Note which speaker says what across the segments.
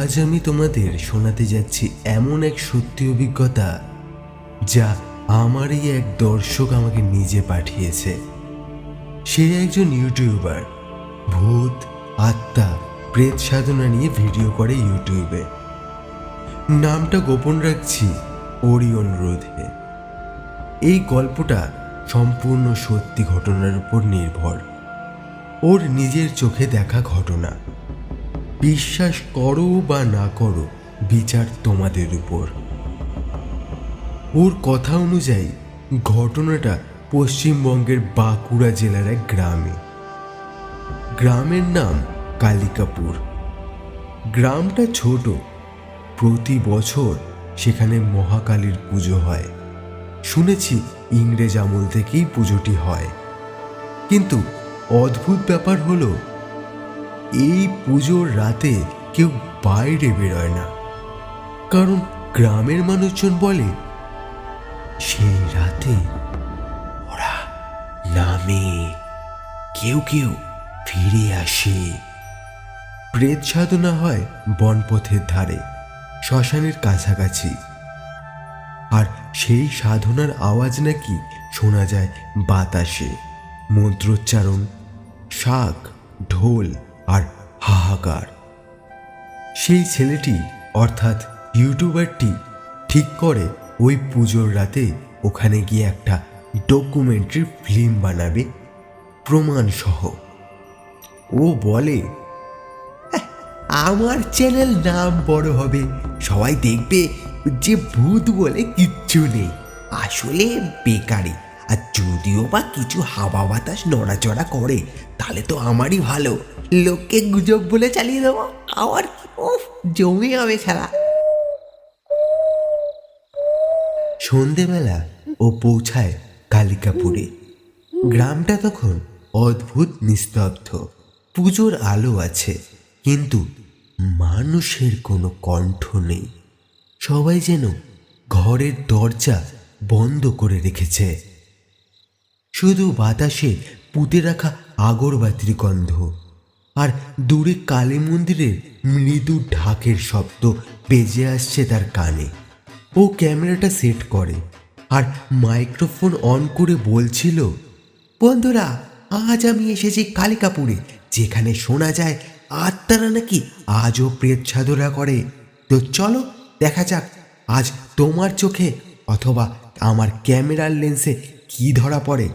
Speaker 1: আজ আমি তোমাদের শোনাতে যাচ্ছি এমন এক সত্যি অভিজ্ঞতা যা আমারই এক দর্শক আমাকে নিজে পাঠিয়েছে। সে একজন ইউটিউবার, ভূত, আত্মা, প্রেত সাধনা নিয়ে ভিডিও করে ইউটিউবে। নামটা গোপন রাখছি ওরই অনুরোধে। এই গল্পটা সম্পূর্ণ সত্যি ঘটনার উপর নির্ভর, ওর নিজের চোখে দেখা ঘটনা। বিশ্বাস করো বা না করো, বিচার তোমাদের উপর। ওর কথা অনুযায়ী ঘটনাটা পশ্চিমবঙ্গের বাঁকুড়া জেলার এক গ্রামে। গ্রামের নাম কালিকাপুর। গ্রামটা ছোট, প্রতি বছর সেখানে মহাকালীর পুজো হয়। শুনেছি ইংরেজ আমল থেকেই পুজোটি হয়, কিন্তু অদ্ভুত ব্যাপার হলো এই পুজোর রাতে কেউ বাইরে বেরোয় না। কারণ গ্রামের মানুষজন বলে সেই রাতে ওরা নামে, কেউ কেউ ফিরে আসে। প্রেত সাধনা হয় বনপথের ধারে, শ্মশানের কাছাকাছি। আর সেই সাধনার আওয়াজ নাকি শোনা যায় বাতাসে। মন্ত্রোচ্চারণ, শাঁখ, ঢোল আর হাহাকার। সেই ছেলেটি অর্থাৎ ইউটিউবারটি ঠিক করে ওই পুজোর রাতে ওখানে গিয়ে একটা ডকুমেন্টারি ফিল্ম বানাবে প্রমাণ সহ। ও বলে, আমার চ্যানেল নাম বড় হবে, সবাই দেখবে যে ভূত বলে কিচ্ছু নেই, আসলে বেকারি। আর যদিও বা কিছু হাওয়া বাতাস নড়াচড়া করে তাহলে তো আমারই ভালো, লোককে গুজব বলে চালিয়ে দেবো। আমার জমি হবে খেলা। সন্ধেবেলা ও পৌঁছায় কালিকাপুরে। গ্রামটা তখন অদ্ভুত নিস্তব্ধ। পুজোর আলো আছে, কিন্তু মানুষের কোনো কণ্ঠ নেই। সবাই যেন ঘরের দরজা বন্ধ করে রেখেছে। শুধু বাতাসে পুঁতে রাখা আগরবাতির গন্ধ আর দূরে কালী মন্দিরের মৃদু ঢাকের শব্দ বেজে আসছে তার কানে। ও ক্যামেরাটা সেট করে আর মাইক্রোফোন অন করে বলছিল, বন্ধুরা, আজ আমি এসেছি কালিকাপুরে, যেখানে শোনা যায় আত্মারা নাকি আজও প্রেত সাধনা করে। তো চলো দেখা যাক আজ তোমার চোখে অথবা আমার ক্যামেরার লেন্সে কি ধরা পড়ে।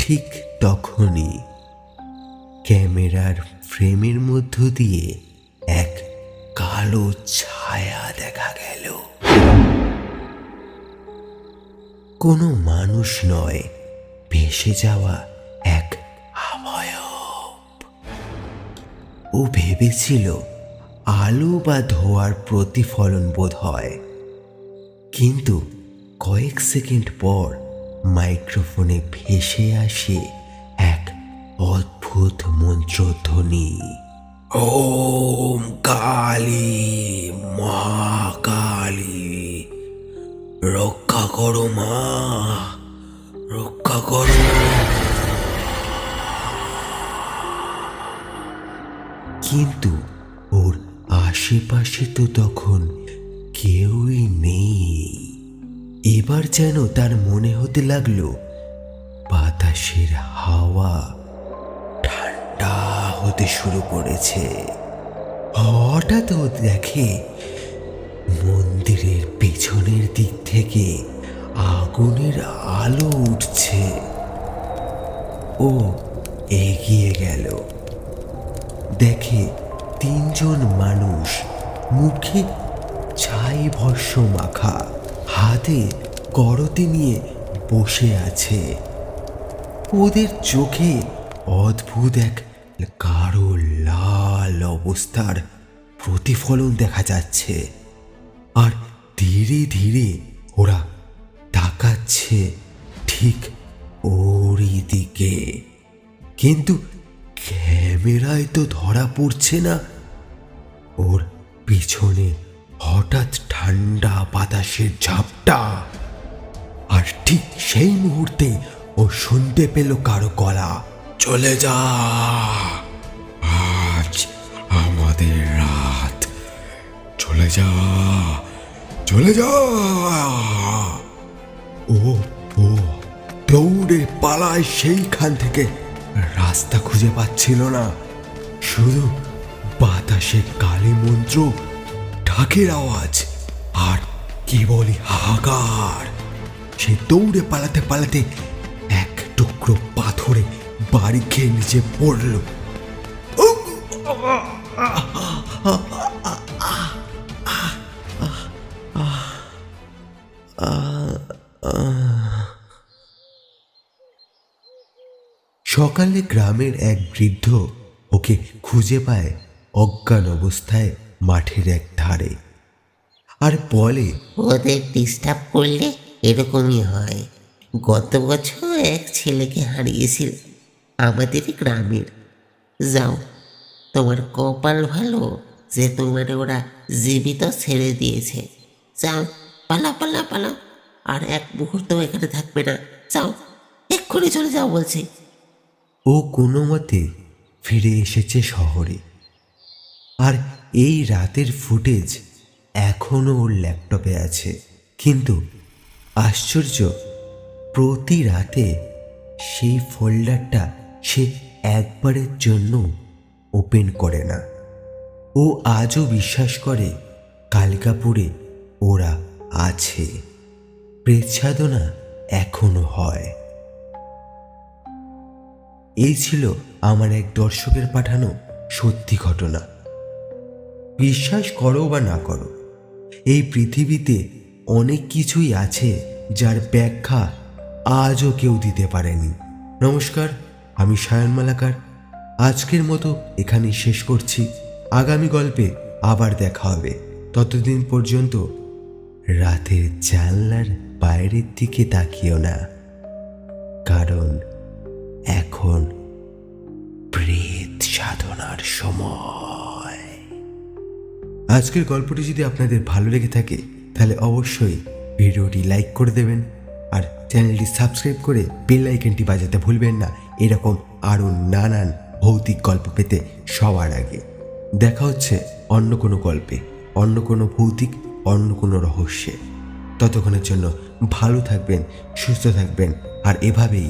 Speaker 1: ঠিক তখনই ক্যামেরার ফ্রেমের মধ্য দিয়ে এক কালো ছায়া দেখা গেল। কোনো মানুষ নয়, ভেসে যাওয়া এক অবয়ব। ও ভেবেছিল আলো বা ধোঁয়ার প্রতিফলন বোধ হয়, কিন্তু কয়েক সেকেন্ড পর মাইক্রোফোনে ভেসে আসে এক অদ্ভুত মন্ত্রধ্বনি। ওম কালী, মহাকালী, রক্ষা করো মা, রক্ষা করো। কিন্তু ওর আশেপাশে তো তখন কেউই নেই। এবার যেন তার মনে হতে লাগলো বাতাসের হাওয়া ঠান্ডা হতে শুরু করেছে। হঠাৎ ও দেখে মন্দিরের পেছনের দিক থেকে আগুনের আলো উঠছে। ও এগিয়ে গেল, দেখে তিনজন মানুষ, মুখে ছাই ভস্ম মাখা, হাতে করতি নিয়ে বসে আছে। ওদের চোখে অদ্ভুত এক গাঢ় লাল অবস্থার প্রতিফলন দেখা যাচ্ছে। আর ধীরে ধীরে ওরা তাকাচ্ছে ঠিক ওরই দিকে, কিন্তু ক্যামেরায় তো ধরা পড়ছে না। ওর পিছনে হঠাৎ ঠান্ডা বাতাসের ঝাপটা, আর ঠিক সেই মুহূর্তে ও শুনতে পেল কারো গলা, চলে যা, আজ যা, চলে যা। ও ও দৌড়ে পালায় সেইখান থেকে। রাস্তা খুঁজে পাচ্ছিল না, শুধু বাতাসে কালী মন্ত্র, ঢাকের আওয়াজ আর কেবলই হাহাকার। সে দৌড়ে পালাতে পালাতে এক টুকরো পাথরে বাড়ি খেয়ে নিচে পড়ল। সকালে গ্রামের এক বৃদ্ধ ওকে খুঁজে পায় অজ্ঞান অবস্থায় মাঠের এক ধারে, আর বলে,
Speaker 2: ওদের ডিস্টার্ব করলে এরকমই হয়। গত বছর এক ছেলেকে হারিয়েছিল আমাদের গ্রামের। যাও, তোমার কপাল ভালো যে তোমার ওরা জীবিত ছেড়ে দিয়েছে। যাও, পালা পালা পালা, আর এক মুহূর্ত এখানে থাকবে না। যাও, এক্ষুনি চলে যাও বলছি।
Speaker 1: ও কোনো মতে ফিরে এসেছে শহরে, আর এই রাতের ফুটেজ এখনও ওর ল্যাপটপে আছে। কিন্তু আশ্চর্য, প্রতি রাতে সেই ফোল্ডারটা সে একবারের জন্য ওপেন করে না। ও আজও বিশ্বাস করে কালিকাপুরে ওরা আছে, প্রেতসাধনা এখনো হয়। এই ছিল আমার এক দর্শকের পাঠানো সত্যি ঘটনা। বিশ্বাস করো বা না করো, এই পৃথিবীতে অনেক কিছুই আছে যার ব্যাখ্যা আজও কেউ দিতে পারেনি। নমস্কার, আমি সায়ন মালাকার। আজকের মতো এখানেই শেষ করছি। আগামী গল্পে আবার দেখা হবে। ততদিন পর্যন্ত রাতের জানলার বাইরের দিকে তাকিও না, কারণ এখন প্রেত সাধনার সময়। আজকের গল্পটি যদি আপনাদের ভালো লেগে থাকে তাহলে অবশ্যই ভিডিওটি লাইক করে দেবেন, আর চ্যানেলটি সাবস্ক্রাইব করে বেল আইকনটি বাজাতে ভুলবেন না এরকম আরও নানান ভৌতিক গল্প পেতে সবার আগে। দেখা হচ্ছে অন্য কোনো গল্পে, অন্য কোনো ভৌতিক, অন্য কোনো রহস্যে। ততক্ষণের জন্য ভালো থাকবেন, সুস্থ থাকবেন, আর এভাবেই